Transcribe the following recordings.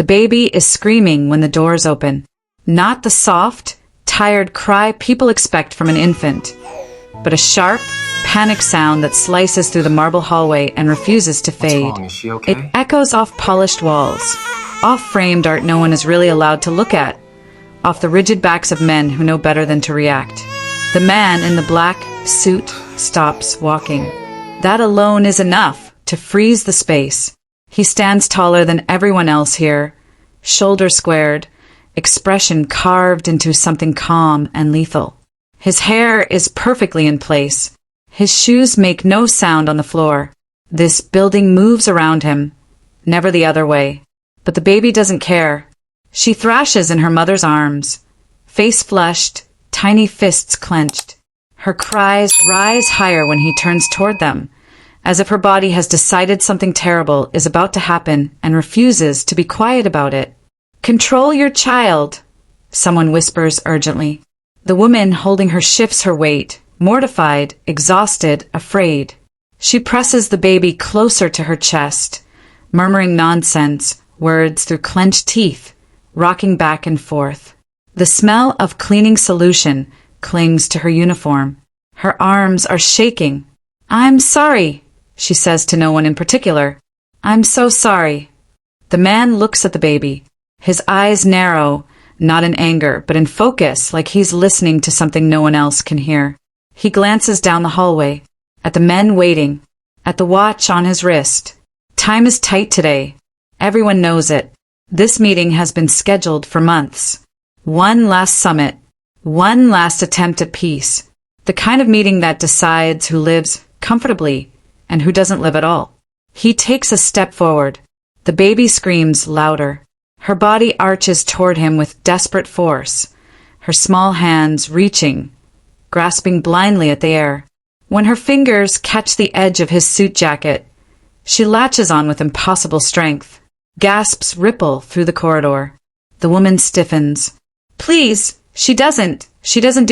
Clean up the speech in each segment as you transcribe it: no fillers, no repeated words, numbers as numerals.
The baby is screaming when the doors open. Not the soft, tired cry people expect from an infant, but a sharp, panic sound that slices through the marble hallway and refuses to fade. What's wrong? Is she okay? It echoes off polished walls, off framed art no one is really allowed to look at, off the rigid backs of men who know better than to react. The man in the black suit stops walking. That alone is enough to freeze the space. He stands taller than everyone else here, shoulders squared, expression carved into something calm and lethal. His hair is perfectly in place. His shoes make no sound on the floor. This building moves around him, never the other way. But the baby doesn't care. She thrashes in her mother's arms, face flushed, tiny fists clenched. Her cries rise higher when he turns toward them, as if her body has decided something terrible is about to happen and refuses to be quiet about it. "Control your child," someone whispers urgently. The woman holding her shifts her weight, mortified, exhausted, afraid. She presses the baby closer to her chest, murmuring nonsense, words through clenched teeth, rocking back and forth. The smell of cleaning solution clings to her uniform. Her arms are shaking. "I'm sorry," she says to no one in particular. "I'm so sorry." The man looks at the baby. His eyes narrow, not in anger, but in focus, like he's listening to something no one else can hear. He glances down the hallway, at the men waiting, at the watch on his wrist. Time is tight today. Everyone knows it. This meeting has been scheduled for months. One last summit, one last attempt at peace. The kind of meeting that decides who lives comfortably and who doesn't live at all. He takes a step forward. The baby screams louder. Her body arches toward him with desperate force, her small hands reaching, grasping blindly at the air. When her fingers catch the edge of his suit jacket, she latches on with impossible strength. Gasps ripple through the corridor. The woman stiffens. "Please, she doesn't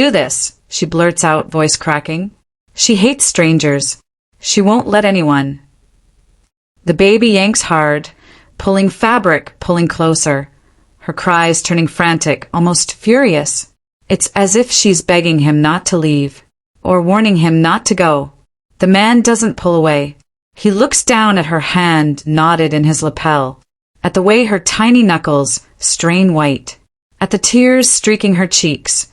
do this," she blurts out, voice cracking. She hates strangers. She won't let anyone. The baby yanks hard, pulling fabric, pulling closer, her cries turning frantic, almost furious. It's as if she's begging him not to leave, or warning him not to go. The man doesn't pull away. He looks down at her hand knotted in his lapel, at the way her tiny knuckles strain white, at the tears streaking her cheeks,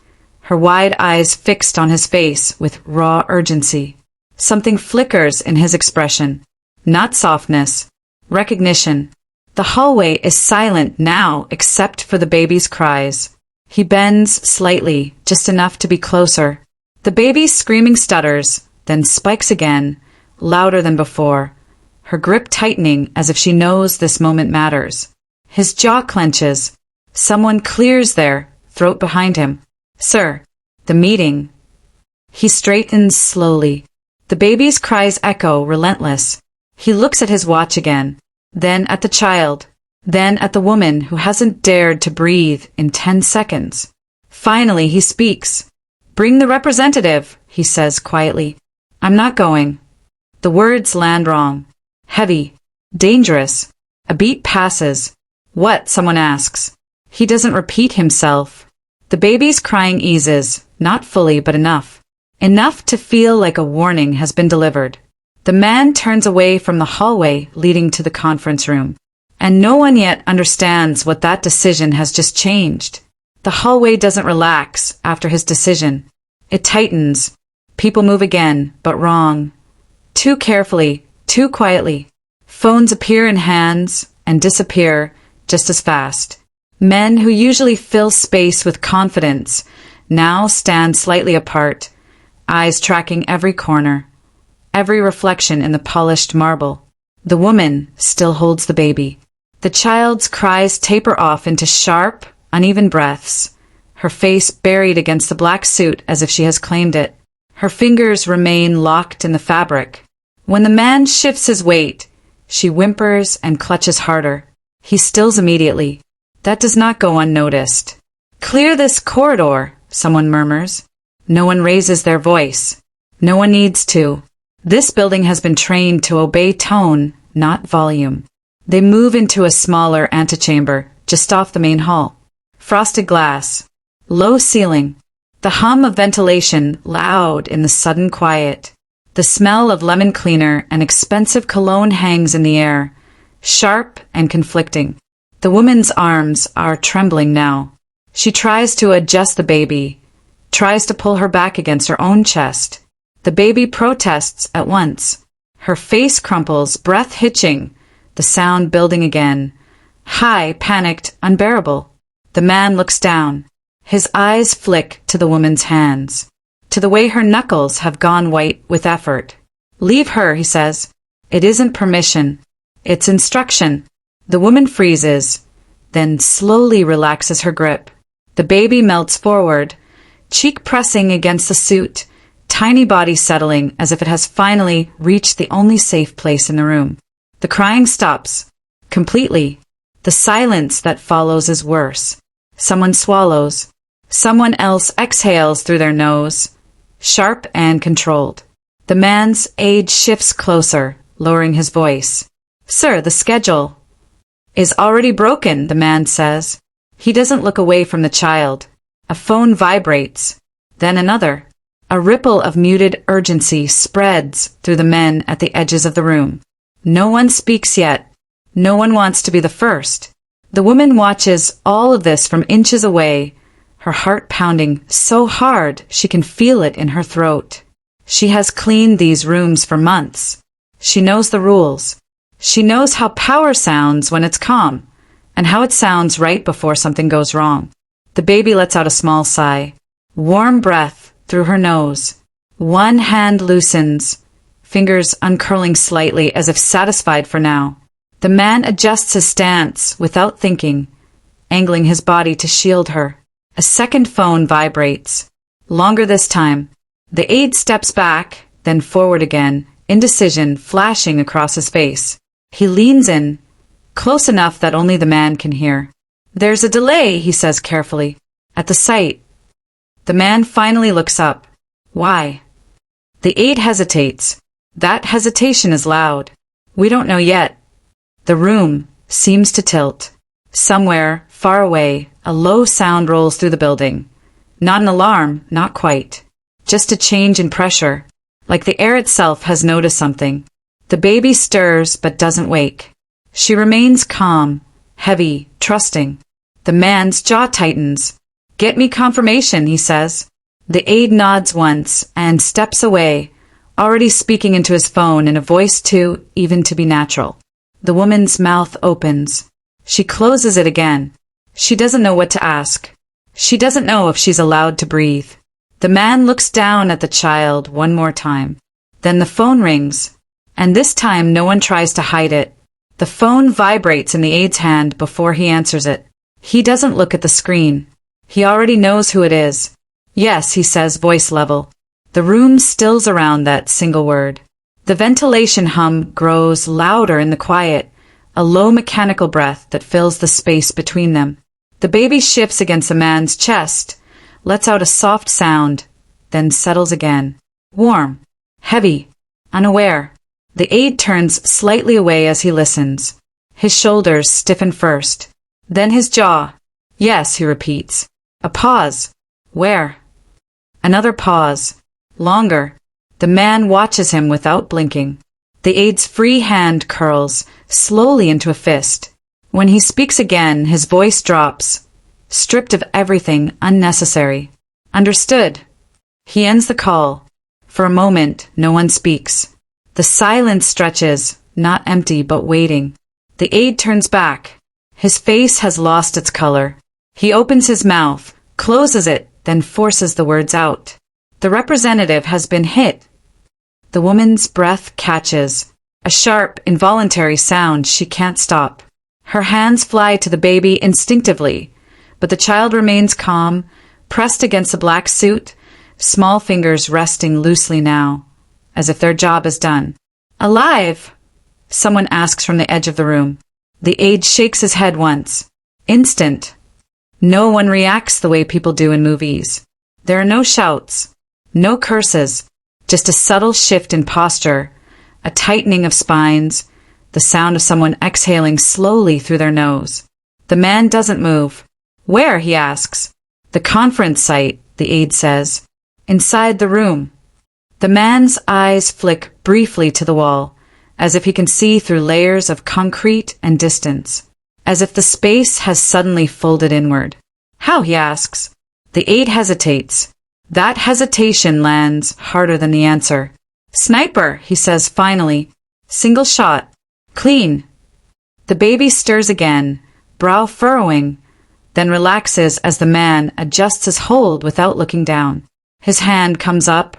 her wide eyes fixed on his face with raw urgency. Something flickers in his expression. Not softness, recognition. The hallway is silent now except for the baby's cries. He bends slightly, just enough to be closer. The baby's screaming stutters, then spikes again, louder than before, her grip tightening as if she knows this moment matters. His jaw clenches. Someone clears their throat behind him. "Sir, the meeting." He straightens slowly. The baby's cries echo, relentless. He looks at his watch again, then at the child, then at the woman who hasn't dared to breathe in 10 seconds. Finally, he speaks. "Bring the representative," he says quietly. "I'm not going." The words land wrong. Heavy. Dangerous. A beat passes. "What?" someone asks. He doesn't repeat himself. The baby's crying eases, not fully but enough. Enough to feel like a warning has been delivered. The man turns away from the hallway leading to the conference room. And no one yet understands what that decision has just changed. The hallway doesn't relax after his decision. It tightens. People move again, but wrong. Too carefully, too quietly. Phones appear in hands and disappear just as fast. Men who usually fill space with confidence now stand slightly apart, eyes tracking every corner, every reflection in the polished marble. The woman still holds the baby. The child's cries taper off into sharp, uneven breaths, her face buried against the black suit as if she has claimed it. Her fingers remain locked in the fabric. When the man shifts his weight, she whimpers and clutches harder. He stills immediately. That does not go unnoticed. "Clear this corridor," someone murmurs. No one raises their voice. No one needs to. This building has been trained to obey tone, not volume. They move into a smaller antechamber just off the main hall. Frosted glass. Low ceiling. The hum of ventilation loud in the sudden quiet. The smell of lemon cleaner and expensive cologne hangs in the air, sharp and conflicting. The woman's arms are trembling now. She tries to adjust the baby, tries to pull her back against her own chest. The baby protests at once. Her face crumples, breath hitching, the sound building again. High, panicked, unbearable. The man looks down. His eyes flick to the woman's hands, to the way her knuckles have gone white with effort. Leave her, he says. It isn't permission. It's instruction. The woman freezes, then slowly relaxes her grip. The baby melts forward, cheek pressing against the suit, tiny body settling as if it has finally reached the only safe place in the room. The crying stops. Completely. The silence that follows is worse. Someone swallows. Someone else exhales through their nose, sharp and controlled. The man's age shifts closer, lowering his voice. Sir, the schedule is already broken, the man says. He doesn't look away from the child. A phone vibrates, then another. A ripple of muted urgency spreads through the men at the edges of the room. No one speaks yet. No one wants to be the first. The woman watches all of this from inches away, her heart pounding so hard she can feel it in her throat. She has cleaned these rooms for months. She knows the rules. She knows how power sounds when it's calm, and how it sounds right before something goes wrong. The baby lets out a small sigh. Warm breath through her nose. One hand loosens, fingers uncurling slightly as if satisfied for now. The man adjusts his stance without thinking, angling his body to shield her. A second phone vibrates. Longer this time. The aide steps back, then forward again, indecision flashing across his face. He leans in, close enough that only the man can hear. There's a delay, he says carefully. At the sight, the man finally looks up. Why? The aide hesitates. That hesitation is loud. We don't know yet. The room seems to tilt. Somewhere, far away, a low sound rolls through the building. Not an alarm, not quite. Just a change in pressure, like the air itself has noticed something. The baby stirs but doesn't wake. She remains calm, heavy, trusting. The man's jaw tightens. Get me confirmation, he says. The aide nods once and steps away, already speaking into his phone in a voice too even to be natural. The woman's mouth opens. She closes it again. She doesn't know what to ask. She doesn't know if she's allowed to breathe. The man looks down at the child one more time. Then the phone rings, and this time no one tries to hide it. The phone vibrates in the aide's hand before he answers it. He doesn't look at the screen. He already knows who it is. Yes, he says, voice level. The room stills around that single word. The ventilation hum grows louder in the quiet, a low mechanical breath that fills the space between them. The baby shifts against the man's chest, lets out a soft sound, then settles again. Warm, heavy, unaware. The aide turns slightly away as he listens. His shoulders stiffen first, then his jaw. Yes, he repeats. A pause. Where? Another pause. Longer. The man watches him without blinking. The aide's free hand curls slowly into a fist. When he speaks again, his voice drops, stripped of everything unnecessary. Understood. He ends the call. For a moment, no one speaks. The silence stretches, not empty but waiting. The aide turns back. His face has lost its color. He opens his mouth, closes it, then forces the words out. The representative has been hit. The woman's breath catches, a sharp, involuntary sound she can't stop. Her hands fly to the baby instinctively, but the child remains calm, pressed against the black suit, small fingers resting loosely now, as if their job is done. Alive? Someone asks from the edge of the room. The aide shakes his head once. Instant. No one reacts the way people do in movies. There are no shouts, no curses, just a subtle shift in posture, a tightening of spines, the sound of someone exhaling slowly through their nose. The man doesn't move. Where? He asks. The conference site, the aide says. Inside the room. The man's eyes flick briefly to the wall, as if he can see through layers of concrete and distance, as if the space has suddenly folded inward. How? He asks. The aide hesitates. That hesitation lands harder than the answer. Sniper, he says finally. Single shot. Clean. The baby stirs again, brow furrowing, then relaxes as the man adjusts his hold without looking down. His hand comes up,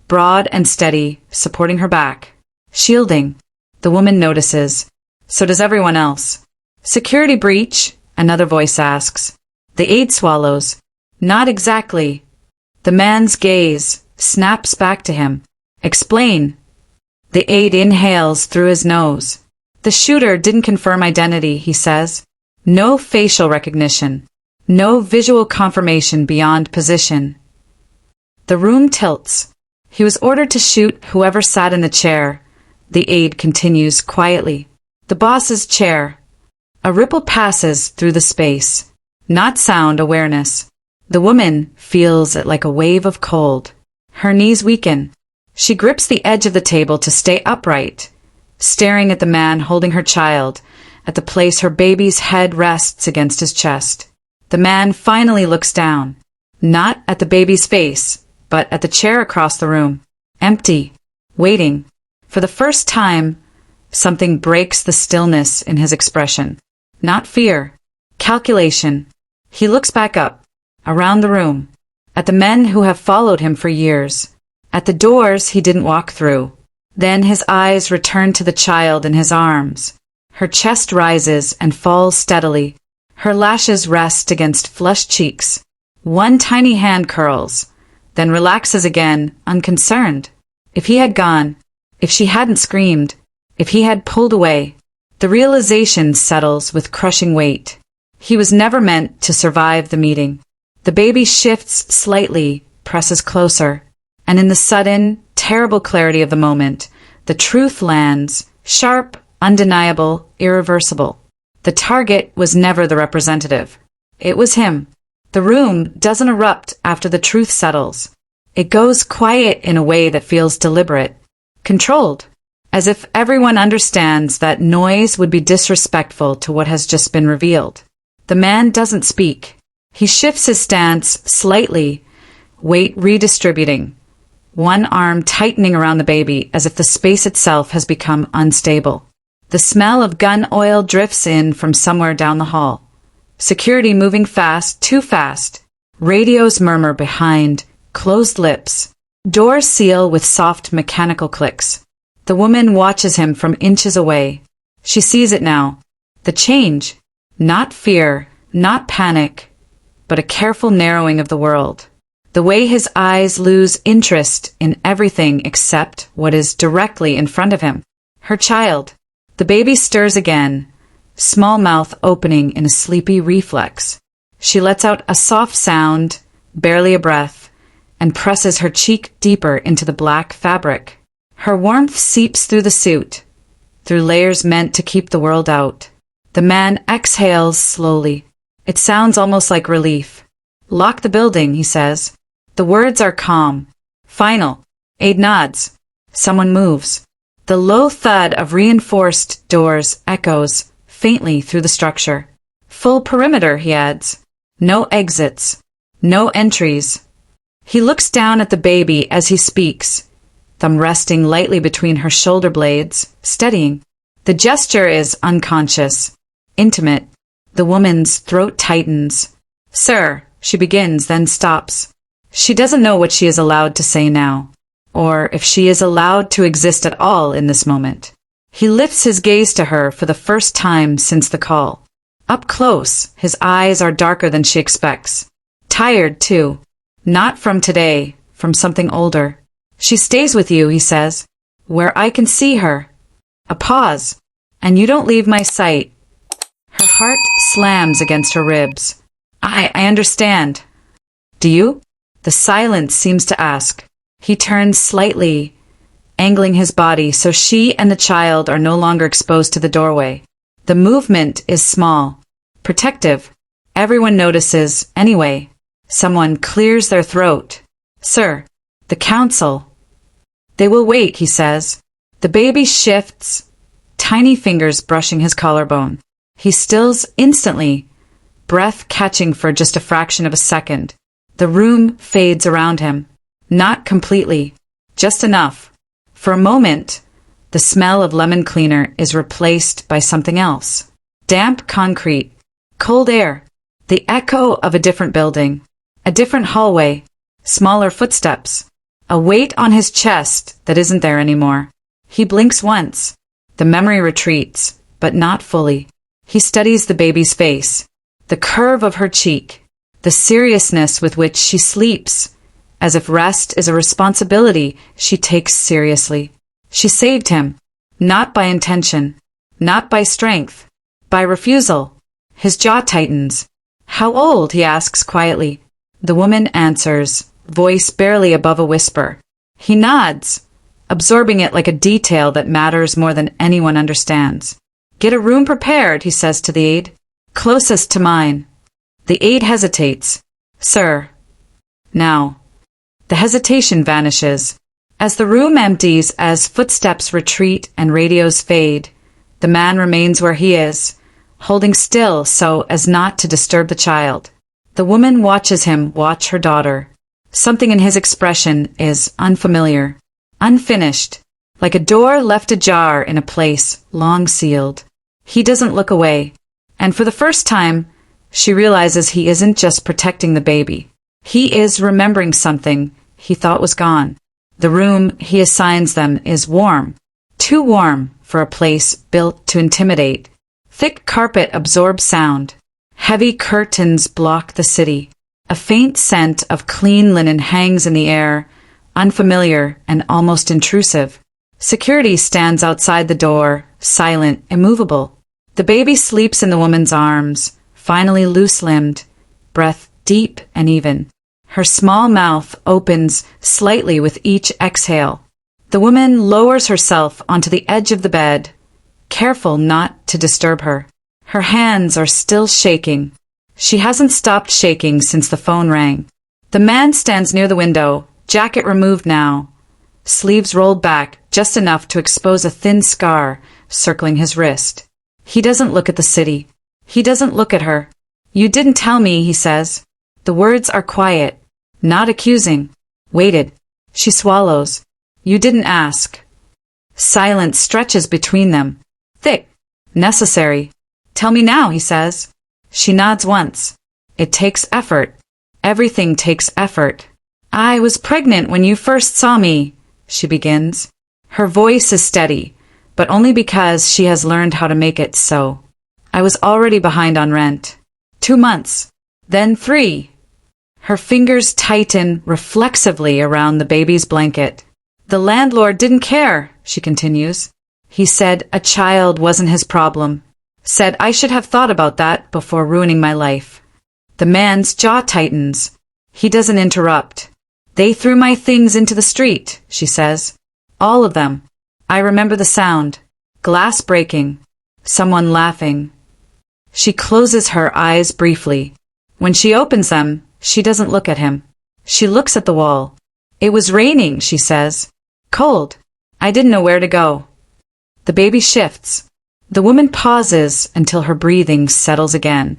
broad and steady, supporting her back. Shielding. The woman notices. So does everyone else. Security breach? Another voice asks. The aide swallows. Not exactly. The man's gaze snaps back to him. Explain. The aide inhales through his nose. The shooter didn't confirm identity, he says. No facial recognition. No visual confirmation beyond position. The room tilts. He was ordered to shoot whoever sat in the chair. The aide continues quietly. The boss's chair. A ripple passes through the space. Not sound awareness. The woman feels it like a wave of cold. Her knees weaken. She grips the edge of the table to stay upright, staring at the man holding her child, at the place her baby's head rests against his chest. The man finally looks down, not at the baby's face, but at the chair across the room. Empty. Waiting. For the first time, something breaks the stillness in his expression. Not fear. Calculation. He looks back up, around the room, at the men who have followed him for years, at the doors he didn't walk through. Then his eyes return to the child in his arms. Her chest rises and falls steadily. Her lashes rest against flushed cheeks. One tiny hand curls, then relaxes again, unconcerned. If he had gone, if she hadn't screamed, if he had pulled away, the realization settles with crushing weight. He was never meant to survive the meeting. The baby shifts slightly, presses closer, and in the sudden, terrible clarity of the moment, the truth lands, sharp, undeniable, irreversible. The target was never the representative. It was him. The room doesn't erupt after the truth settles. It goes quiet in a way that feels deliberate, controlled, as if everyone understands that noise would be disrespectful to what has just been revealed. The man doesn't speak. He shifts his stance slightly, weight redistributing, one arm tightening around the baby as if the space itself has become unstable. The smell of gun oil drifts in from somewhere down the hall. Security moving fast, too fast. Radios murmur behind, closed lips. Doors seal with soft mechanical clicks. The woman watches him from inches away. She sees it now. The change. Not fear, not panic, but a careful narrowing of the world. The way his eyes lose interest in everything except what is directly in front of him. Her child. The baby stirs again, small mouth opening in a sleepy reflex. She lets out a soft sound, barely a breath, and presses her cheek deeper into the black fabric. Her warmth seeps through the suit, through layers meant to keep the world out. The man exhales slowly. It sounds almost like relief. Lock the building, he says. The words are calm. Final. Aide nods. Someone moves. The low thud of reinforced doors echoes faintly through the structure. Full perimeter, he adds. No exits. No entries. He looks down at the baby as he speaks, thumb resting lightly between her shoulder blades, steadying. The gesture is unconscious, intimate. The woman's throat tightens. Sir, she begins, then stops. She doesn't know what she is allowed to say now, or if she is allowed to exist at all in this moment. He lifts his gaze to her for the first time since the call. Up close, his eyes are darker than she expects. Tired, too. Not from today, from something older. She stays with you, he says, where I can see her. A pause, and you don't leave my sight. Her heart slams against her ribs. I understand. Do you? The silence seems to ask. He turns slightly, angling his body so she and the child are no longer exposed to the doorway. The movement is small, protective. Everyone notices, anyway. Someone clears their throat. Sir, the council. They will wait, he says. The baby shifts, tiny fingers brushing his collarbone. He stills instantly, breath catching for just a fraction of a second. The room fades around him. Not completely, just enough. For a moment, the smell of lemon cleaner is replaced by something else. Damp concrete, cold air, the echo of a different building, a different hallway, smaller footsteps, a weight on his chest that isn't there anymore. He blinks once. The memory retreats, but not fully. He studies the baby's face, the curve of her cheek, the seriousness with which she sleeps, as if rest is a responsibility she takes seriously. She saved him, not by intention, not by strength, by refusal. His jaw tightens. How old? He asks quietly. The woman answers, voice barely above a whisper. He nods, absorbing it like a detail that matters more than anyone understands. Get a room prepared, he says to the aide. Closest to mine. The aide hesitates. Sir. Now. The hesitation vanishes. As the room empties, as footsteps retreat and radios fade, the man remains where he is, holding still so as not to disturb the child. The woman watches him watch her daughter. Something in his expression is unfamiliar, unfinished, like a door left ajar in a place long sealed. He doesn't look away, and for the first time, she realizes he isn't just protecting the baby. He is remembering something he thought was gone. The room he assigns them is warm, too warm for a place built to intimidate. Thick carpet absorbs sound. Heavy curtains block the city. A faint scent of clean linen hangs in the air, unfamiliar and almost intrusive. Security stands outside the door, silent, immovable. The baby sleeps in the woman's arms, finally loose-limbed, breath deep and even. Her small mouth opens slightly with each exhale. The woman lowers herself onto the edge of the bed, careful not to disturb her. Her hands are still shaking. She hasn't stopped shaking since the phone rang. The man stands near the window, jacket removed now, sleeves rolled back just enough to expose a thin scar circling his wrist. He doesn't look at the city. He doesn't look at her. You didn't tell me, he says. The words are quiet, not accusing. Waited. She swallows. You didn't ask. Silence stretches between them. Thick. Necessary. Tell me now, he says. She nods once. It takes effort. Everything takes effort. I was pregnant when you first saw me, she begins. Her voice is steady, but only because she has learned how to make it so. I was already behind on rent. 2 months. Then 3. Her fingers tighten reflexively around the baby's blanket. The landlord didn't care, she continues. He said a child wasn't his problem. Said I should have thought about that before ruining my life. The man's jaw tightens. He doesn't interrupt. They threw my things into the street, she says. All of them. I remember the sound. Glass breaking. Someone laughing. She closes her eyes briefly. When she opens them, she doesn't look at him. She looks at the wall. It was raining, she says. Cold. I didn't know where to go. The baby shifts. The woman pauses until her breathing settles again.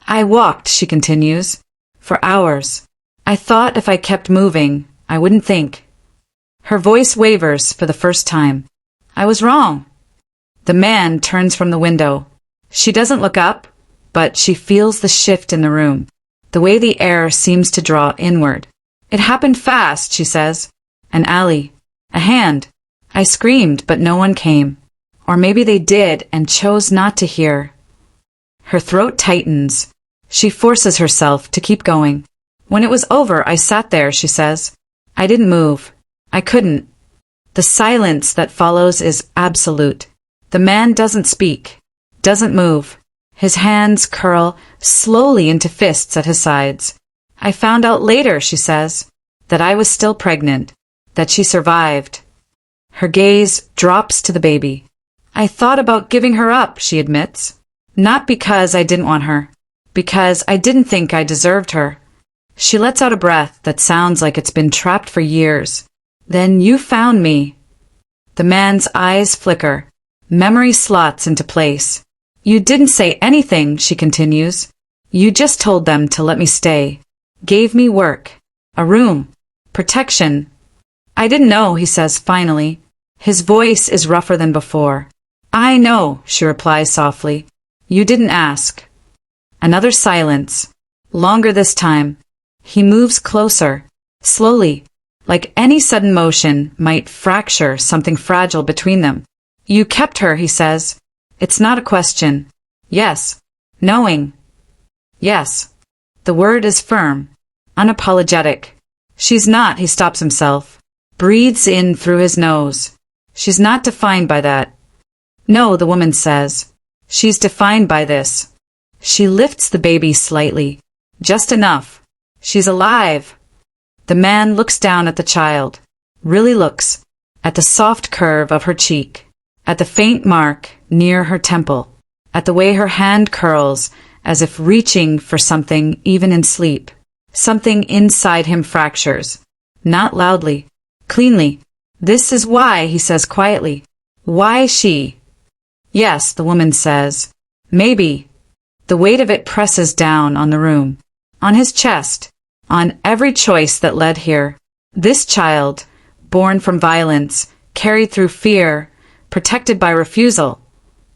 I walked, she continues, for hours. I thought if I kept moving, I wouldn't think. Her voice wavers for the first time. I was wrong. The man turns from the window. She doesn't look up, but she feels the shift in the room, the way the air seems to draw inward. It happened fast, she says. An alley. A hand. I screamed, but no one came. Or maybe they did and chose not to hear. Her throat tightens. She forces herself to keep going. When it was over, I sat there, she says. I didn't move. I couldn't. The silence that follows is absolute. The man doesn't speak, doesn't move. His hands curl slowly into fists at his sides. I found out later, she says, that I was still pregnant, that she survived. Her gaze drops to the baby. I thought about giving her up, she admits. Not because I didn't want her. Because I didn't think I deserved her. She lets out a breath that sounds like it's been trapped for years. Then you found me. The man's eyes flicker. Memory slots into place. You didn't say anything, she continues. You just told them to let me stay. Gave me work. A room. Protection. I didn't know, he says finally. His voice is rougher than before. I know, she replies softly. You didn't ask. Another silence. Longer this time. He moves closer. Slowly. Like any sudden motion might fracture something fragile between them. You kept her, he says. It's not a question. Yes. Knowing. Yes. The word is firm. Unapologetic. She's not, he stops himself. Breathes in through his nose. She's not defined by that. No, the woman says. She's defined by this. She lifts the baby slightly. Just enough. She's alive. The man looks down at the child. Really looks. At the soft curve of her cheek. At the faint mark near her temple. At the way her hand curls as if reaching for something even in sleep. Something inside him fractures. Not loudly. Cleanly. This is why, he says quietly. Why she? Yes, the woman says. Maybe. The weight of it presses down on the room. On his chest. On every choice that led here. This child, born from violence, carried through fear, protected by refusal,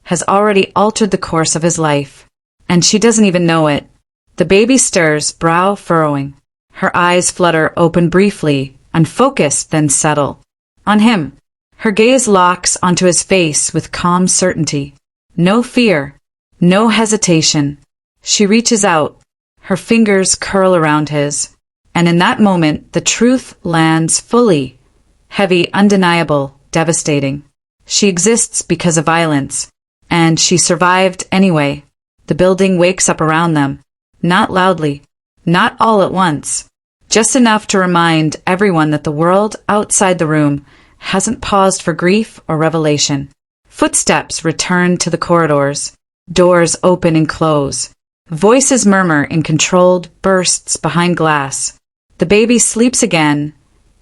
has already altered the course of his life. And she doesn't even know it. The baby stirs, brow furrowing. Her eyes flutter open briefly, unfocused, then settle. On him. Her gaze locks onto his face with calm certainty. No fear. No hesitation. She reaches out. Her fingers curl around his. And in that moment, the truth lands fully. Heavy, undeniable, devastating. She exists because of violence. And she survived anyway. The building wakes up around them. Not loudly. Not all at once. Just enough to remind everyone that the world outside the room hasn't paused for grief or revelation. Footsteps return to the corridors. Doors open and close. Voices murmur in controlled bursts behind glass. The baby sleeps again,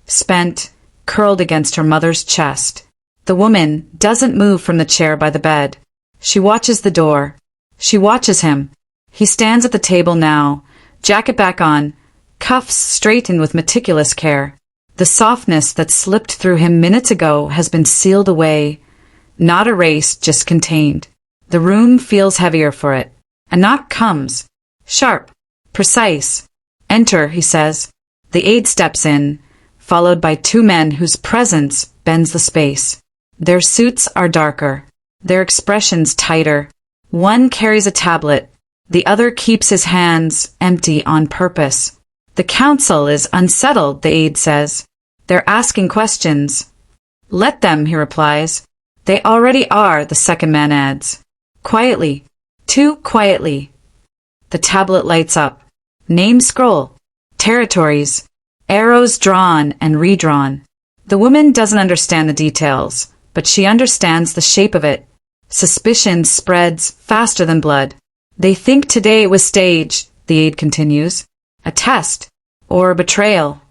spent, curled against her mother's chest. The woman doesn't move from the chair by the bed. She watches the door. She watches him. He stands at the table now, jacket back on, cuffs straightened with meticulous care. The softness that slipped through him minutes ago has been sealed away, not erased, just contained. The room feels heavier for it. A knock comes. Sharp. Precise. Enter, he says. The aide steps in, followed by two men whose presence bends the space. Their suits are darker. Their expressions tighter. One carries a tablet. The other keeps his hands empty on purpose. The council is unsettled, the aide says. They're asking questions. Let them, he replies. They already are, the second man adds. Quietly. Too quietly. The tablet lights up. Name scroll. Territories. Arrows drawn and redrawn. The woman doesn't understand the details, but she understands the shape of it. Suspicion spreads faster than blood. They think today was staged, the aide continues. A test. Or a betrayal.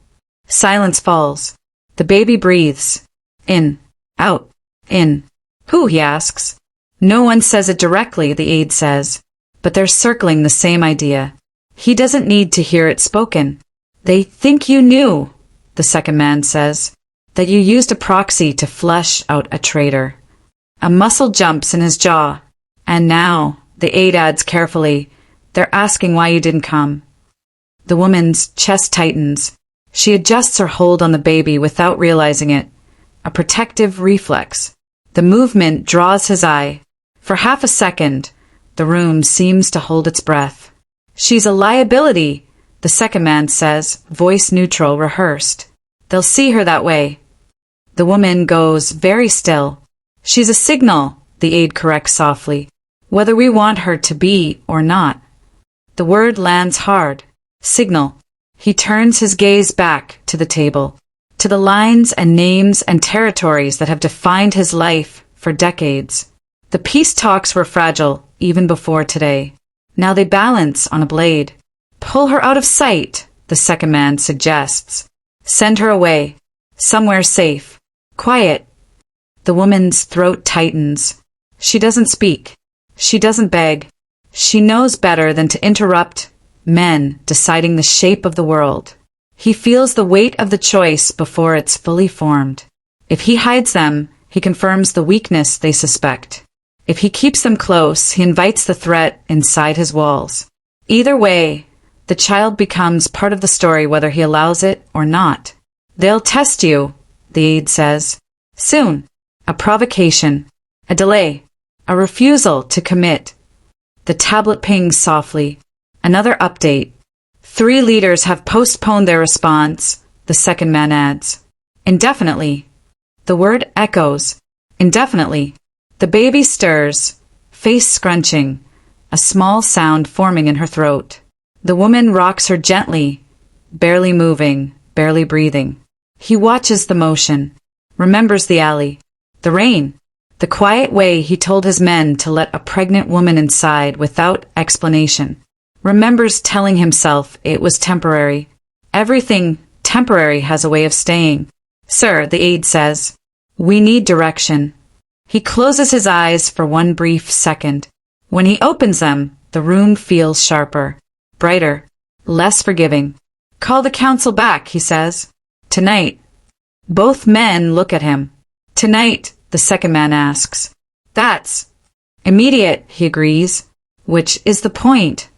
Silence falls. The baby breathes. In. Out. In. Who, he asks. No one says it directly, the aide says. But they're circling the same idea. He doesn't need to hear it spoken. They think you knew, the second man says. That you used a proxy to flush out a traitor. A muscle jumps in his jaw. And now, the aide adds carefully, they're asking why you didn't come. The woman's chest tightens. She adjusts her hold on the baby without realizing it. A protective reflex. The movement draws his eye. For half a second, the room seems to hold its breath. She's a liability, the second man says, voice neutral, rehearsed. They'll see her that way. The woman goes very still. She's a signal, the aide corrects softly, whether we want her to be or not. The word lands hard. Signal. He turns his gaze back to the table. to the lines and names and territories that have defined his life for decades. The peace talks were fragile even before today. Now they balance on a blade. Pull her out of sight, the second man suggests. Send her away, somewhere safe, quiet. The woman's throat tightens. She doesn't speak. She doesn't beg. She knows better than to interrupt men deciding the shape of the world. He feels the weight of the choice before it's fully formed. If he hides them, he confirms the weakness they suspect. If he keeps them close, he invites the threat inside his walls. Either way, the child becomes part of the story whether he allows it or not. They'll test you, the aide says. Soon. A provocation. A delay. A refusal to commit. The tablet pings softly. Another update. 3 leaders have postponed their response, the second man adds. Indefinitely. The word echoes. Indefinitely. The baby stirs, face scrunching, a small sound forming in her throat. The woman rocks her gently, barely moving, barely breathing. He watches the motion, remembers the alley, the rain, the quiet way he told his men to let a pregnant woman inside without explanation. Remembers telling himself it was temporary. Everything temporary has a way of staying. Sir, the aide says, we need direction. He closes his eyes for one brief second. When he opens them, the room feels sharper, brighter, less forgiving. Call the council back, he says. Tonight. Both men look at him. Tonight, the second man asks. That's immediate, he agrees. Which is the point?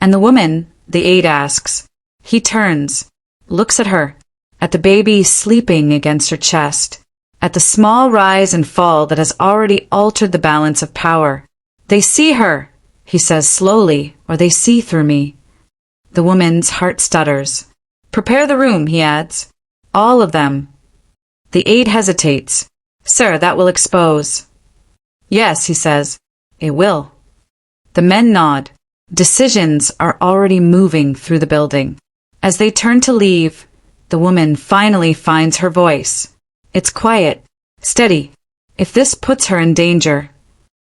And the woman, the aide asks. He turns, looks at her, at the baby sleeping against her chest, at the small rise and fall that has already altered the balance of power. They see her, he says slowly, or they see through me. The woman's heart stutters. Prepare the room, he adds. All of them. The aide hesitates. Sir, that will expose. Yes, he says. It will. The men nod. Decisions are already moving through the building. As they turn to leave, the woman finally finds her voice. It's quiet, steady. If this puts her in danger.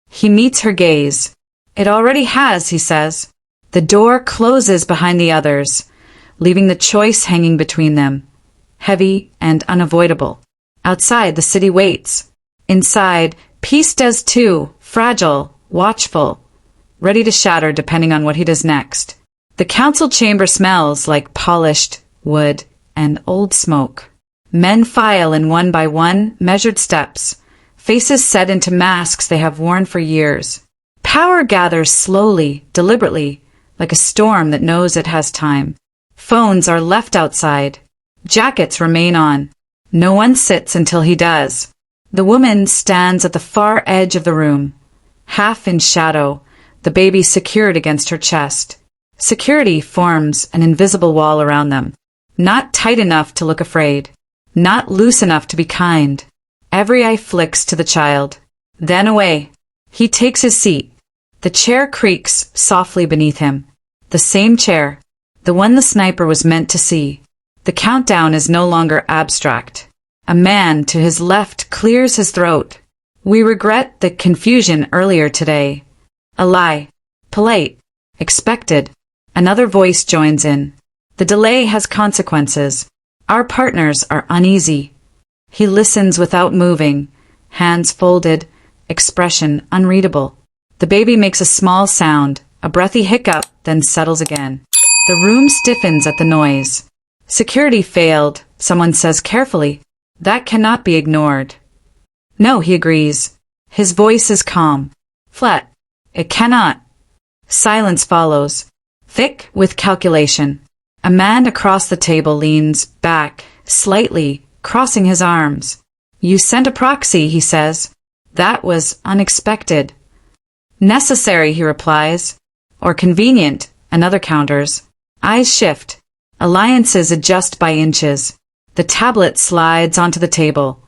He meets her gaze. It already has, he says. The door closes behind the others, leaving the choice hanging between them, heavy and unavoidable. Outside, the city waits. Inside, peace does too, fragile, watchful, ready to shatter depending on what he does next. The council chamber smells like polished wood and old smoke. Men file in one by one, measured steps, faces set into masks they have worn for years. Power gathers slowly, deliberately, like a storm that knows it has time. Phones are left outside. Jackets remain on. No one sits until he does. The woman stands at the far edge of the room, half in shadow, the baby secured against her chest. Security forms an invisible wall around them, not tight enough to look afraid. Not loose enough to be kind. Every eye flicks to the child. Then away. He takes his seat. The chair creaks softly beneath him. The same chair. The one the sniper was meant to see. The countdown is no longer abstract. A man to his left clears his throat. We regret the confusion earlier today. A lie. Polite. Expected. Another voice joins in. The delay has consequences. Our partners are uneasy. He listens without moving, hands folded, expression unreadable. The baby makes a small sound, a breathy hiccup, then settles again. The room stiffens at the noise. Security failed, someone says carefully. That cannot be ignored. No, he agrees. His voice is calm. Flat. It cannot. Silence follows, thick with calculation. A man across the table leans back, slightly, crossing his arms. You sent a proxy, he says. That was unexpected. Necessary, he replies. Or convenient, another counters. Eyes shift. Alliances adjust by inches. The tablet slides onto the table,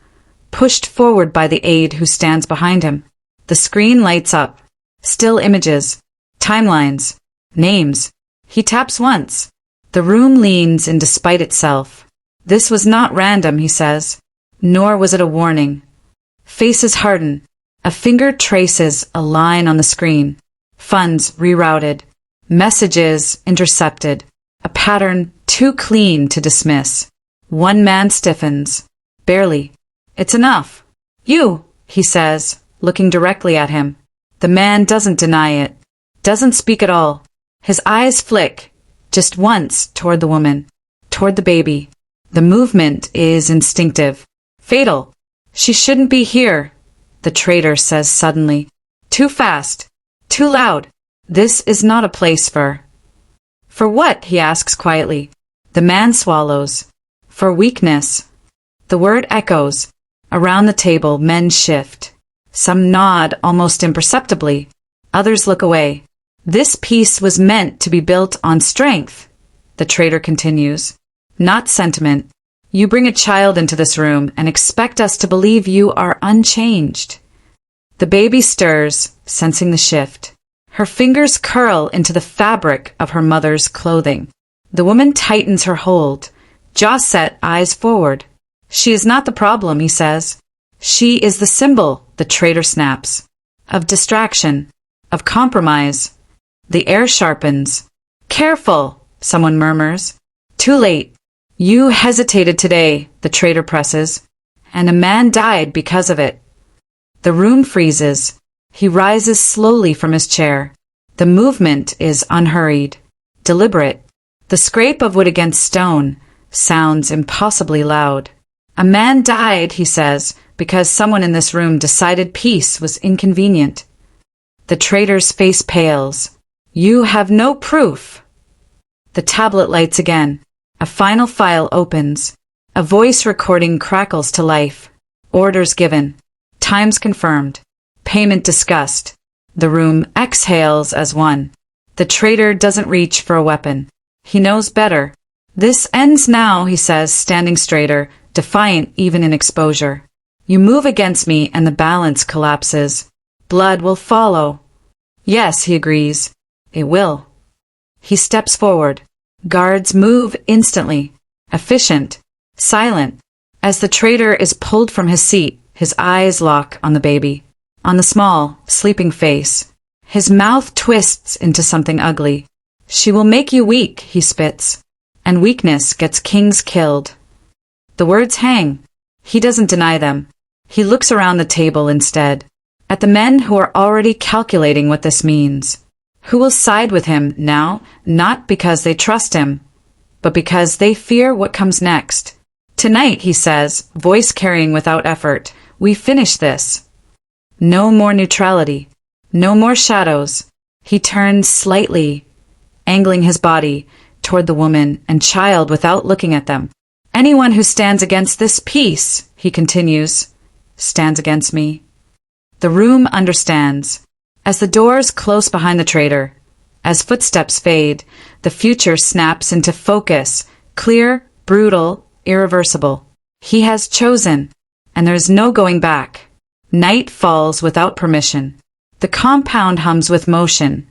pushed forward by the aide who stands behind him. The screen lights up. Still images. Timelines. Names. He taps once. The room leans in despite itself. This was not random, he says. Nor was it a warning. Faces harden. A finger traces a line on the screen. Funds rerouted. Messages intercepted. A pattern too clean to dismiss. One man stiffens. Barely. It's enough. You, he says, looking directly at him. The man doesn't deny it. Doesn't speak at all. His eyes flick, just once, toward the woman. Toward the baby. The movement is instinctive. Fatal. She shouldn't be here, the traitor says suddenly. Too fast. Too loud. This is not a place for... For what? He asks quietly. The man swallows. For weakness. The word echoes. Around the table, men shift. Some nod almost imperceptibly. Others look away. This peace was meant to be built on strength, the traitor continues. Not sentiment. You bring a child into this room and expect us to believe you are unchanged. The baby stirs, sensing the shift. Her fingers curl into the fabric of her mother's clothing. The woman tightens her hold, jaw set, eyes forward. She is not the problem, he says. She is the symbol, the traitor snaps. Of distraction. Of compromise. The air sharpens. Careful, someone murmurs. Too late. You hesitated today, the traitor presses. And a man died because of it. The room freezes. He rises slowly from his chair. The movement is unhurried, deliberate. The scrape of wood against stone sounds impossibly loud. A man died, he says, because someone in this room decided peace was inconvenient. The traitor's face pales. You have no proof. The tablet lights again. A final file opens. A voice recording crackles to life. Orders given. Times confirmed. Payment discussed. The room exhales as one. The traitor doesn't reach for a weapon. He knows better. This ends now, he says, standing straighter, defiant even in exposure. You move against me and the balance collapses. Blood will follow. Yes, he agrees. It will. He steps forward. Guards move instantly. Efficient. Silent. As the traitor is pulled from his seat, his eyes lock on the baby. On the small, sleeping face. His mouth twists into something ugly. She will make you weak, he spits. And weakness gets kings killed. The words hang. He doesn't deny them. He looks around the table instead. At the men who are already calculating what this means. Who will side with him now, not because they trust him, but because they fear what comes next. Tonight, he says, voice carrying without effort, we finish this. No more neutrality. No more shadows. He turns slightly, angling his body toward the woman and child without looking at them. Anyone who stands against this peace, he continues, stands against me. The room understands. As the doors close behind the traitor, as footsteps fade, the future snaps into focus, clear, brutal, irreversible. He has chosen, and there is no going back. Night falls without permission. The compound hums with motion.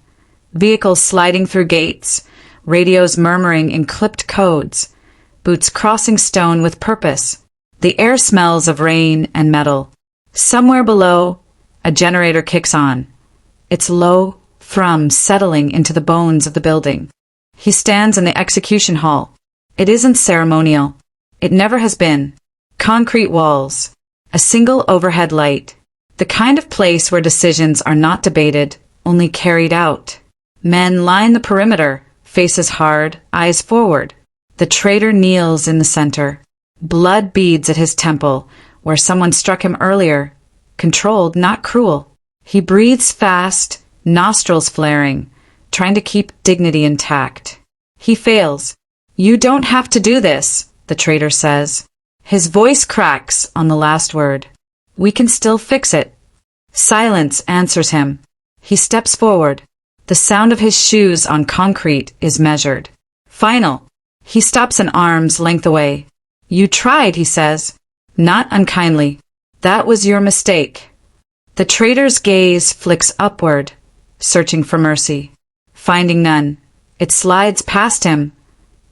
Vehicles sliding through gates, radios murmuring in clipped codes, boots crossing stone with purpose. The air smells of rain and metal. Somewhere below, a generator kicks on. Its low thrum settling into the bones of the building. He stands in the execution hall. It isn't ceremonial. It never has been. Concrete walls. A single overhead light. The kind of place where decisions are not debated, only carried out. Men line the perimeter, faces hard, eyes forward. The traitor kneels in the center. Blood beads at his temple, where someone struck him earlier. Controlled, not cruel. He breathes fast, nostrils flaring, trying to keep dignity intact. He fails. You don't have to do this, the traitor says. His voice cracks on the last word. We can still fix it. Silence answers him. He steps forward. The sound of his shoes on concrete is measured. Final. He stops an arm's length away. You tried, he says. Not unkindly. That was your mistake. The traitor's gaze flicks upward, searching for mercy. Finding none, it slides past him,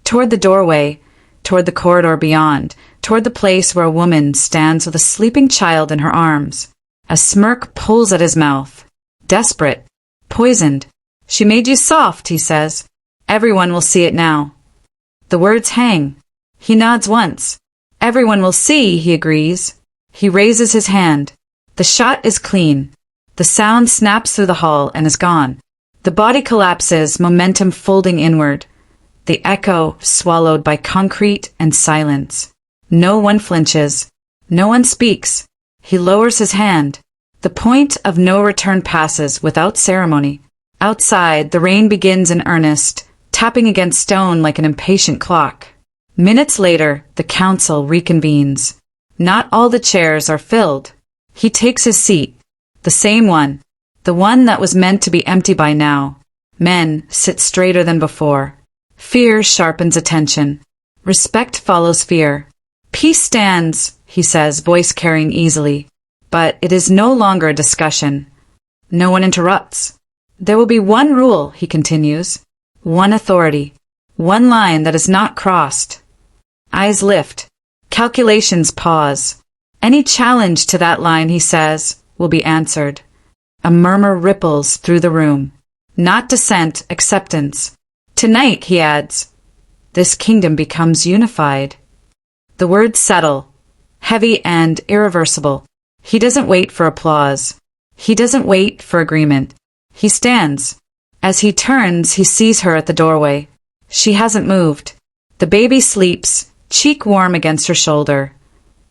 toward the doorway, toward the corridor beyond, toward the place where a woman stands with a sleeping child in her arms. A smirk pulls at his mouth. Desperate. Poisoned. She made you soft, he says. Everyone will see it now. The words hang. He nods once. Everyone will see, he agrees. He raises his hand. The shot is clean. The sound snaps through the hall and is gone. The body collapses, momentum folding inward. The echo swallowed by concrete and silence. No one flinches. No one speaks. He lowers his hand. The point of no return passes without ceremony. Outside, the rain begins in earnest, tapping against stone like an impatient clock. Minutes later, the council reconvenes. Not all the chairs are filled. He takes his seat. The same one. The one that was meant to be empty by now. Men sit straighter than before. Fear sharpens attention. Respect follows fear. Peace stands, he says, voice carrying easily. But it is no longer a discussion. No one interrupts. There will be one rule, he continues. One authority. One line that is not crossed. Eyes lift. Calculations pause. Any challenge to that line, he says, will be answered. A murmur ripples through the room. Not dissent, acceptance. Tonight, he adds, this kingdom becomes unified. The words settle, heavy and irreversible. He doesn't wait for applause. He doesn't wait for agreement. He stands. As he turns, he sees her at the doorway. She hasn't moved. The baby sleeps, cheek warm against her shoulder.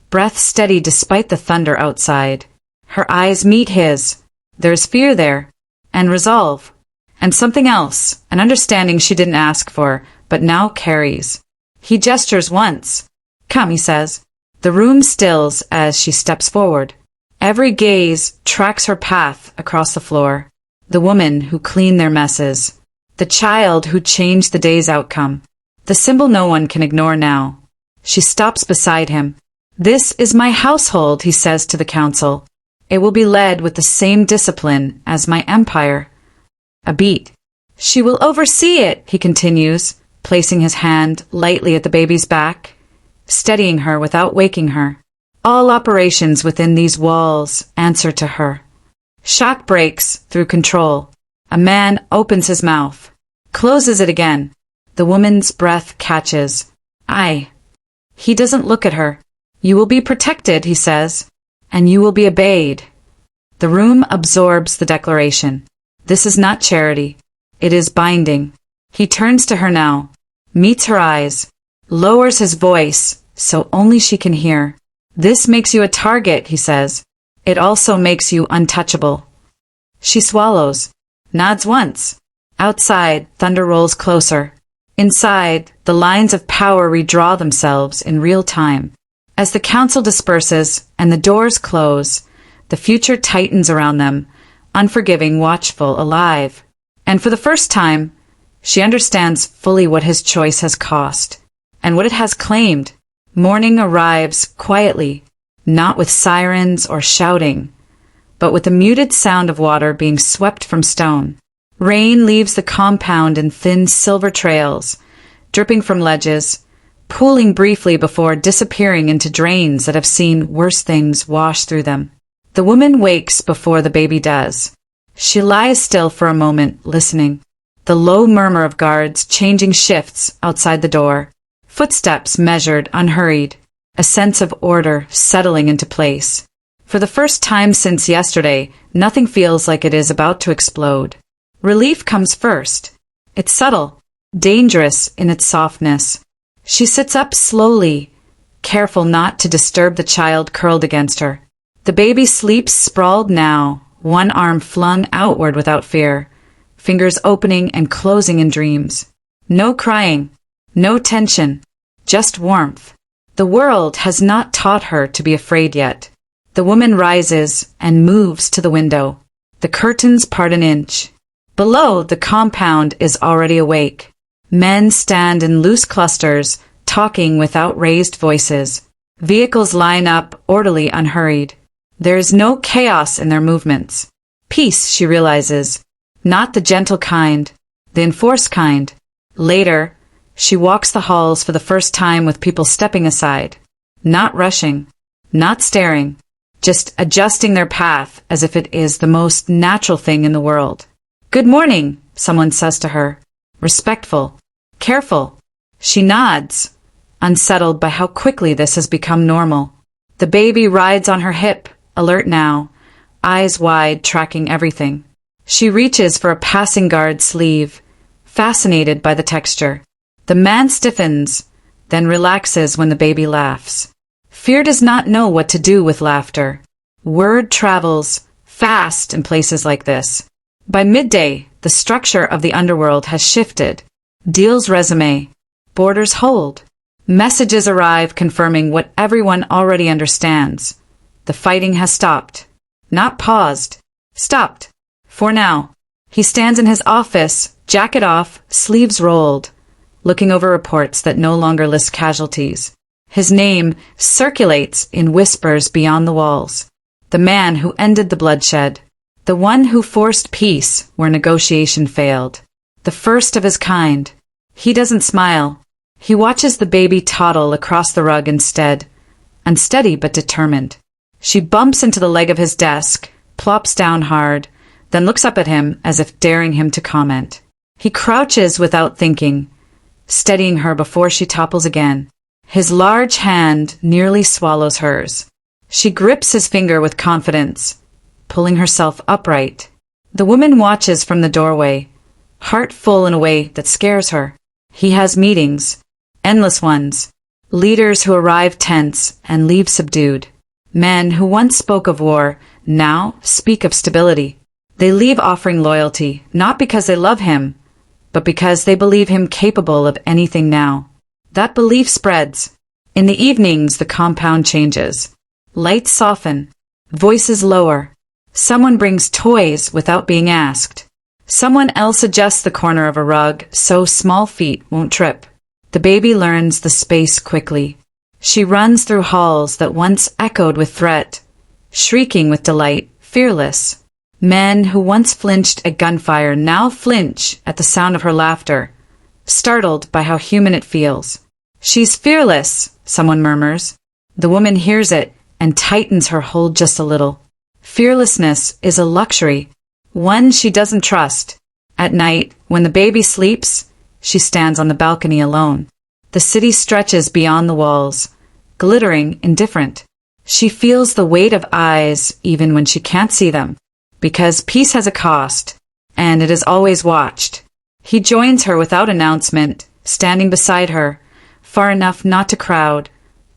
Breath steady despite the thunder outside. Her eyes meet his. There's fear there, and resolve, and something else, an understanding she didn't ask for, but now carries. He gestures once. Come, he says. The room stills as she steps forward. Every gaze tracks her path across the floor. The woman who cleaned their messes. The child who changed the day's outcome. The symbol no one can ignore now. She stops beside him. This is my household, he says to the council. It will be led with the same discipline as my empire. A beat. She will oversee it, he continues, placing his hand lightly at the baby's back, steadying her without waking her. All operations within these walls answer to her. Shock breaks through control. A man opens his mouth, closes it again. The woman's breath catches. He doesn't look at her. You will be protected, he says, and you will be obeyed. The room absorbs the declaration. This is not charity. It is binding. He turns to her now, meets her eyes, lowers his voice so only she can hear. This makes you a target, he says. It also makes you untouchable. She swallows, nods once. Outside, thunder rolls closer. Inside, the lines of power redraw themselves in real time. As the council disperses and the doors close, the future tightens around them, unforgiving, watchful, alive. And for the first time, she understands fully what his choice has cost, and what it has claimed. Morning arrives quietly, not with sirens or shouting, but with the muted sound of water being swept from stone. Rain leaves the compound in thin silver trails, dripping from ledges, pooling briefly before disappearing into drains that have seen worse things wash through them. The woman wakes before the baby does. She lies still for a moment, listening. The low murmur of guards changing shifts outside the door. Footsteps measured, unhurried. A sense of order settling into place. For the first time since yesterday, nothing feels like it is about to explode. Relief comes first. It's subtle, dangerous in its softness. She sits up slowly, careful not to disturb the child curled against her. The baby sleeps sprawled now, one arm flung outward without fear, fingers opening and closing in dreams. No crying, no tension, just warmth. The world has not taught her to be afraid yet. The woman rises and moves to the window. The curtains part an inch. Below, the compound is already awake. Men stand in loose clusters, talking without raised voices. Vehicles line up, orderly, unhurried. There is no chaos in their movements. Peace, she realizes. Not the gentle kind, the enforced kind. Later, She walks the halls for the first time with people stepping aside. Not rushing. Not staring. Just adjusting their path as if it is the most natural thing in the world. "Good morning," someone says to her. Respectful. Careful. She nods, unsettled by how quickly this has become normal. The baby rides on her hip, alert now, eyes wide, tracking everything. She reaches for a passing guard's sleeve, fascinated by the texture. The man stiffens, then relaxes when the baby laughs. Fear does not know what to do with laughter. Word travels fast in places like this. By midday, the structure of the underworld has shifted. Deals resume. Borders hold. Messages arrive confirming what everyone already understands. The fighting has stopped. Not paused. Stopped. For now. He stands in his office, jacket off, sleeves rolled, looking over reports that no longer list casualties. His name circulates in whispers beyond the walls. The man who ended the bloodshed. The one who forced peace where negotiation failed. The first of his kind. He doesn't smile. He watches the baby toddle across the rug instead, unsteady but determined. She bumps into the leg of his desk, plops down hard, then looks up at him as if daring him to comment. He crouches without thinking, steadying her before she topples again. His large hand nearly swallows hers. She grips his finger with confidence, pulling herself upright. The woman watches from the doorway, heart full in a way that scares her. He has meetings, endless ones, leaders who arrive tense and leave subdued. Men who once spoke of war now speak of stability. They leave offering loyalty, not because they love him, but because they believe him capable of anything now. That belief spreads. In the evenings, the compound changes. Lights soften, voices lower. Someone brings toys without being asked. Someone else adjusts the corner of a rug so small feet won't trip. The baby learns the space quickly. She runs through halls that once echoed with threat, shrieking with delight, fearless. Men who once flinched at gunfire now flinch at the sound of her laughter, startled by how human it feels. "She's fearless," someone murmurs. The woman hears it and tightens her hold just a little. Fearlessness is a luxury, one she doesn't trust. At night, when the baby sleeps, she stands on the balcony alone. The city stretches beyond the walls, glittering indifferent. She feels the weight of eyes even when she can't see them, because peace has a cost, and it is always watched. He joins her without announcement, standing beside her, far enough not to crowd,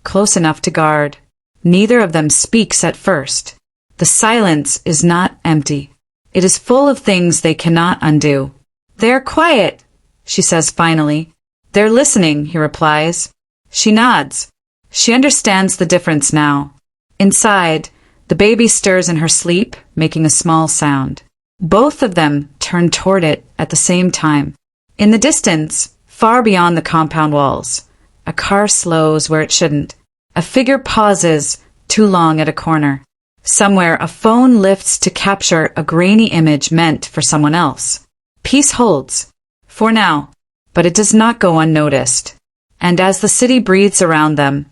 close enough to guard. Neither of them speaks at first. The silence is not empty. It is full of things they cannot undo. "They're quiet," she says finally. "They're listening," he replies. She nods. She understands the difference now. Inside, the baby stirs in her sleep, making a small sound. Both of them turn toward it at the same time. In the distance, far beyond the compound walls, a car slows where it shouldn't. A figure pauses too long at a corner. Somewhere a phone lifts to capture a grainy image meant for someone else. Peace holds. For now. But it does not go unnoticed. And as the city breathes around them,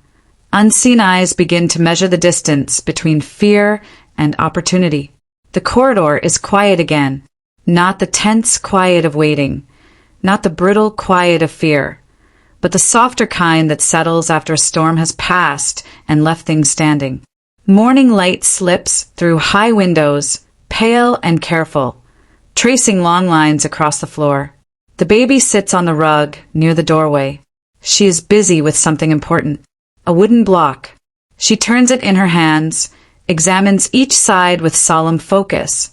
unseen eyes begin to measure the distance between fear and opportunity. The corridor is quiet again. Not the tense quiet of waiting. Not the brittle quiet of fear. But the softer kind that settles after a storm has passed and left things standing. Morning light slips through high windows, pale and careful, tracing long lines across the floor. The baby sits on the rug near the doorway. She is busy with something important. A wooden block. She turns it in her hands, examines each side with solemn focus,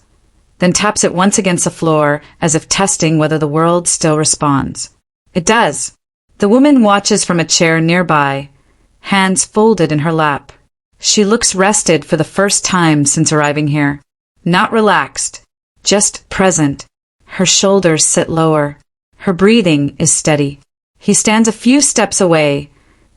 then taps it once against the floor as if testing whether the world still responds. It does. The woman watches from a chair nearby, hands folded in her lap. She looks rested for the first time since arriving here. Not relaxed, just present. Her shoulders sit lower. Her breathing is steady. He stands a few steps away,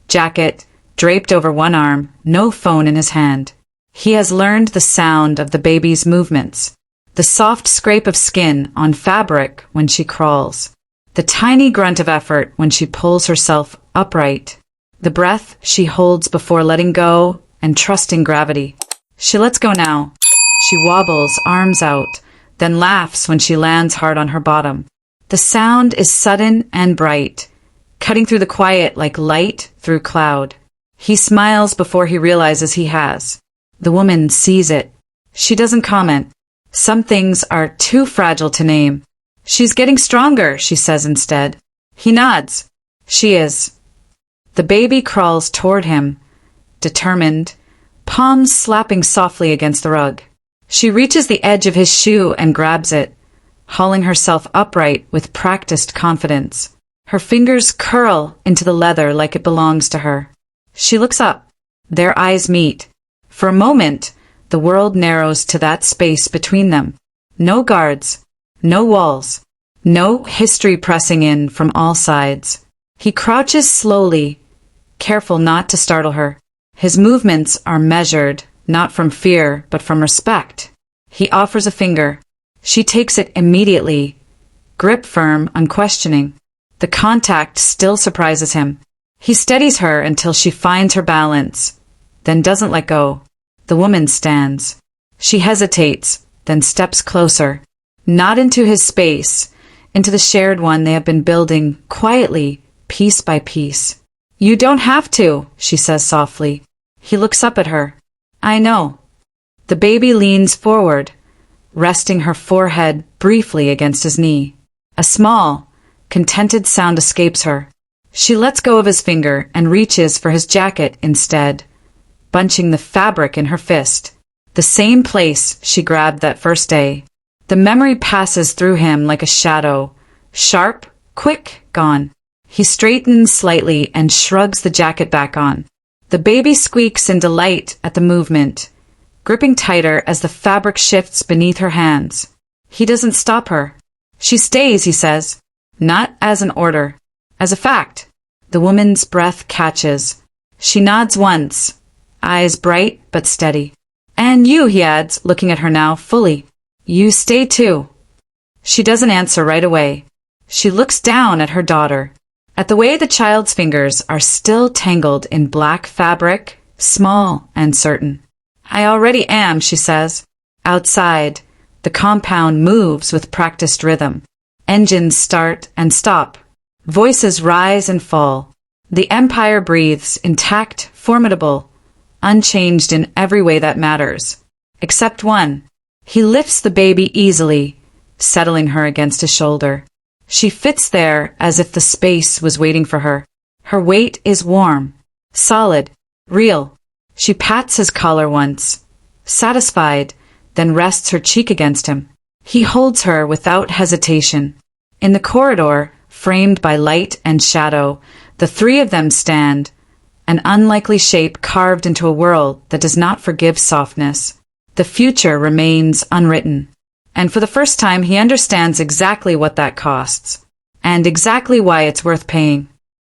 jacket draped over one arm, no phone in his hand. He has learned the sound of the baby's movements, the soft scrape of skin on fabric when she crawls, the tiny grunt of effort when she pulls herself upright, the breath she holds before letting go and trusting gravity. She lets go now. She wobbles, arms out, then laughs when she lands hard on her bottom. The sound is sudden and bright, cutting through the quiet like light through cloud. He smiles before he realizes he has. The woman sees it. She doesn't comment. Some things are too fragile to name. She's getting stronger, she says instead. He nods. She is. The baby crawls toward him, determined, palms slapping softly against the rug. She reaches the edge of his shoe and grabs it, hauling herself upright with practiced confidence. Her fingers curl into the leather like it belongs to her. She looks up. Their eyes meet. For a moment, the world narrows to that space between them. No guards, no walls, no history pressing in from all sides. He crouches slowly, careful not to startle her. His movements are measured, not from fear, but from respect. He offers a finger. She takes it immediately, grip firm, unquestioning. The contact still surprises him. He steadies her until she finds her balance, then doesn't let go. The woman stands. She hesitates, then steps closer, not into his space, into the shared one they have been building quietly, piece by piece. You don't have to, she says softly. He looks up at her. I know. The baby leans forward, resting her forehead briefly against his knee. A small, contented sound escapes her. She lets go of his finger and reaches for his jacket instead, bunching the fabric in her fist. The same place she grabbed that first day. The memory passes through him like a shadow, sharp, quick, gone. He straightens slightly and shrugs the jacket back on. The baby squeaks in delight at the movement, gripping tighter as the fabric shifts beneath her hands. He doesn't stop her. She stays, he says, not as an order, as a fact. The woman's breath catches. She nods once, eyes bright but steady. And you, he adds, looking at her now fully. You stay too. She doesn't answer right away. She looks down at her daughter, at the way the child's fingers are still tangled in black fabric, small and certain. I already am, she says. Outside, the compound moves with practiced rhythm. Engines start and stop. Voices rise and fall. The empire breathes, intact, formidable, unchanged in every way that matters. Except one. He lifts the baby easily, settling her against his shoulder. She fits there as if the space was waiting for her. Her weight is warm, solid, real. She pats his collar once, satisfied, then rests her cheek against him. He holds her without hesitation. In the corridor, framed by light and shadow, the three of them stand, an unlikely shape carved into a world that does not forgive softness. The future remains unwritten. And for the first time, he understands exactly what that costs, and exactly why it's worth paying.